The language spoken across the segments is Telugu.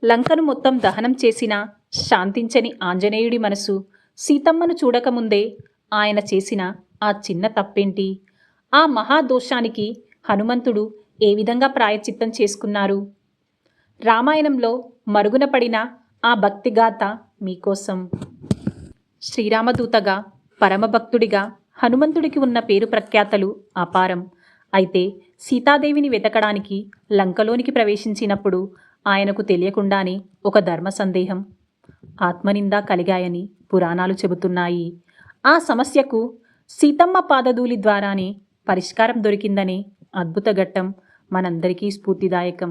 లంకను మొత్తం దహనం చేసినా శాంతించని ఆంజనేయుడి మనసు సీతమ్మను చూడకముందే ఆయన చేసిన ఆ చిన్న తప్పేంటి? ఆ మహాదోషానికి హనుమంతుడు ఏ విధంగా ప్రాయశ్చిత్తం చేసుకున్నారు? రామాయణంలో మరుగున పడిన ఆ భక్తిగాథ మీకోసం. శ్రీరామదూతగా, పరమభక్తుడిగా హనుమంతుడికి ఉన్న పేరు ప్రఖ్యాతలు అపారం. అయితే సీతాదేవిని వెతకడానికి లంకలోనికి ప్రవేశించినప్పుడు ఆయనకు తెలియకుండానే ఒక ధర్మ సందేహం, ఆత్మనింద కలిగాయని పురాణాలు చెబుతున్నాయి. ఆ సమస్యకు సీతమ్మ పాదధూళి ద్వారానే పరిష్కారం దొరికిందనే అద్భుత ఘట్టం మనందరికీ స్ఫూర్తిదాయకం.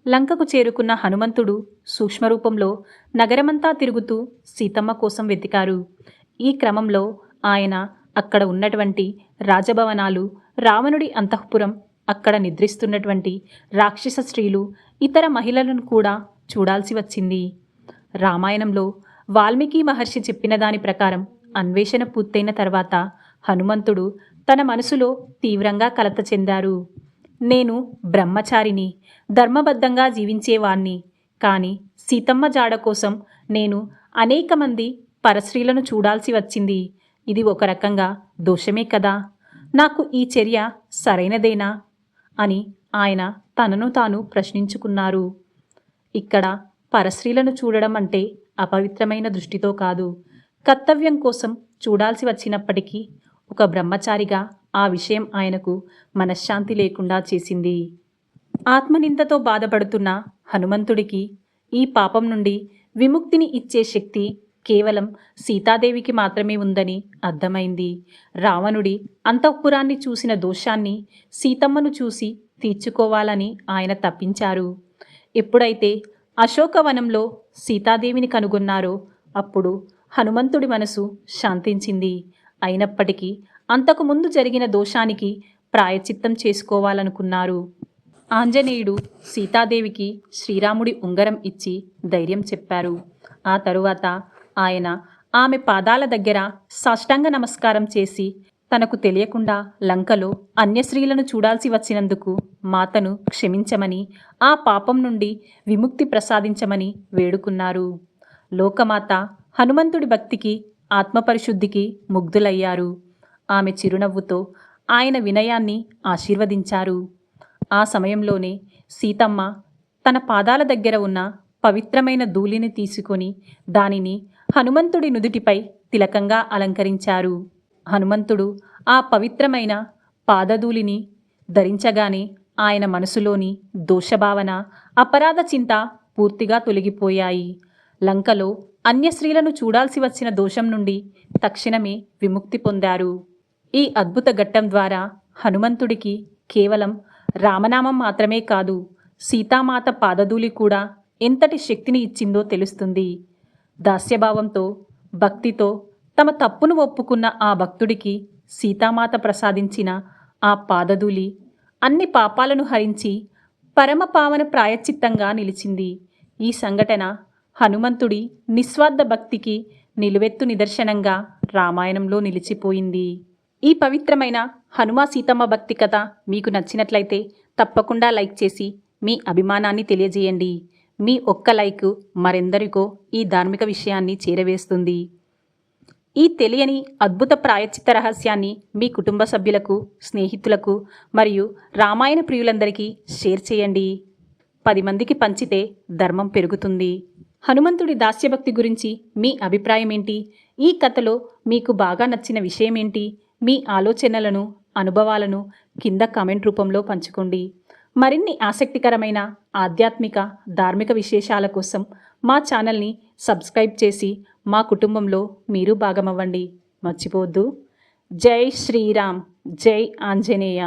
లంకకు చేరుకున్న హనుమంతుడు సూక్ష్మరూపంలో నగరమంతా తిరుగుతూ సీతమ్మ కోసం వెతికారు. ఈ క్రమంలో ఆయన అక్కడ ఉన్నటువంటి రాజభవనాలు, రావణుడి అంతఃపురం, అక్కడ నిద్రిస్తున్నటువంటి రాక్షస స్త్రీలు, ఇతర మహిళలను కూడా చూడాల్సి వచ్చింది. రామాయణంలో వాల్మీకి మహర్షి చెప్పిన దాని ప్రకారం అన్వేషణ పూర్తయిన తర్వాత హనుమంతుడు తన మనసులో తీవ్రంగా కలత చెందారు. నేను బ్రహ్మచారిని, ధర్మబద్ధంగా జీవించేవాణ్ణి. కానీ సీతమ్మ జాడ కోసం నేను అనేక మంది పరస్త్రీలను చూడాల్సి వచ్చింది. ఇది ఒక రకంగా దోషమే కదా? నాకు ఈ చర్య సరైనదేనా అని ఆయన తనను తాను ప్రశ్నించుకున్నారు. ఇక్కడ పరస్త్రీలను చూడడం అంటే అపవిత్రమైన దృష్టితో కాదు, కర్తవ్యం కోసం చూడాల్సి వచ్చినప్పటికీ ఒక బ్రహ్మచారిగా ఆ విషయం ఆయనకు మనశ్శాంతి లేకుండా చేసింది. ఆత్మనిందతో బాధపడుతున్న హనుమంతుడికి ఈ పాపం నుండి విముక్తిని ఇచ్చే శక్తి కేవలం సీతాదేవికి మాత్రమే ఉందని అర్థమైంది. రావణుడి అంతఃపురాన్ని చూసిన దోషాన్ని సీతమ్మను చూసి తీర్చుకోవాలని ఆయన తప్పించారు. ఎప్పుడైతే అశోకవనంలో సీతాదేవిని కనుగొన్నారో అప్పుడు హనుమంతుడి మనసు శాంతించింది. అయినప్పటికీ అంతకుముందు జరిగిన దోషానికి ప్రాయశ్చిత్తం చేసుకోవాలనుకున్నారు. ఆంజనేయుడు సీతాదేవికి శ్రీరాముడి ఉంగరం ఇచ్చి ధైర్యం చెప్పారు. ఆ తరువాత ఆయన ఆమె పాదాల దగ్గర సాష్టాంగ నమస్కారం చేసి తనకు తెలియకుండా లంకలో అన్యస్త్రీలను చూడాల్సి వచ్చినందుకు మాతను క్షమించమని, ఆ పాపం నుండి విముక్తి ప్రసాదించమని వేడుకున్నారు. లోకమాత హనుమంతుడి భక్తికి, ఆత్మపరిశుద్ధికి ముగ్ధులయ్యారు. ఆమె చిరునవ్వుతో ఆయన వినయాన్ని ఆశీర్వదించారు. ఆ సమయంలోనే సీతమ్మ తన పాదాల దగ్గర ఉన్న పవిత్రమైన ధూళిని తీసుకొని దానిని హనుమంతుడి నుదుటిపై తిలకంగా అలంకరించారు. హనుమంతుడు ఆ పవిత్రమైన పాదధూళిని ధరించగానే ఆయన మనసులోని దోషభావన, అపరాధ చింత పూర్తిగా తొలగిపోయాయి. లంకలో అన్యస్త్రీలను చూడాల్సి వచ్చిన దోషం నుండి తక్షణమే విముక్తి పొందారు. ఈ అద్భుత ఘట్టం ద్వారా హనుమంతుడికి కేవలం రామనామం మాత్రమే కాదు, సీతామాత పాదధూళి కూడా ఎంతటి శక్తిని ఇచ్చిందో తెలుస్తుంది. దాస్యభావంతో, భక్తితో తమ తప్పును ఒప్పుకున్న ఆ భక్తుడికి సీతామాత ప్రసాదించిన ఆ పాదధూళి అన్ని పాపాలను హరించి పరమపావన ప్రాయశ్చిత్తంగా నిలిచింది. ఈ సంఘటన హనుమంతుడి నిస్వార్థ భక్తికి నిలువెత్తు నిదర్శనంగా రామాయణంలో నిలిచిపోయింది. ఈ పవిత్రమైన హనుమ సీతమ్మ భక్తి కథ మీకు నచ్చినట్లయితే తప్పకుండా లైక్ చేసి మీ అభిమానాన్ని తెలియజేయండి. మీ ఒక్క లైక్ మరెందరికో ఈ ధార్మిక విషయాన్ని చేరవేస్తుంది. ఈ తెలియని అద్భుత ప్రాయశ్చిత్త రహస్యాన్ని మీ కుటుంబ సభ్యులకు, స్నేహితులకు మరియు రామాయణ ప్రియులందరికీ షేర్ చేయండి. 10 మందికి పంచితే ధర్మం పెరుగుతుంది. హనుమంతుడి దాస్యభక్తి గురించి మీ అభిప్రాయం ఏంటి? ఈ కథలో మీకు బాగా నచ్చిన విషయం ఏంటి? మీ ఆలోచనలను, అనుభవాలను కింద కామెంట్ రూపంలో పంచుకోండి. మరిన్ని ఆసక్తికరమైన ఆధ్యాత్మిక, ధార్మిక విశేషాల కోసం మా ఛానల్ని సబ్స్క్రైబ్ చేసి మా కుటుంబంలో మీరు భాగమవ్వండి. మర్చిపోవద్దు. జై శ్రీరామ్, జై ఆంజనేయ.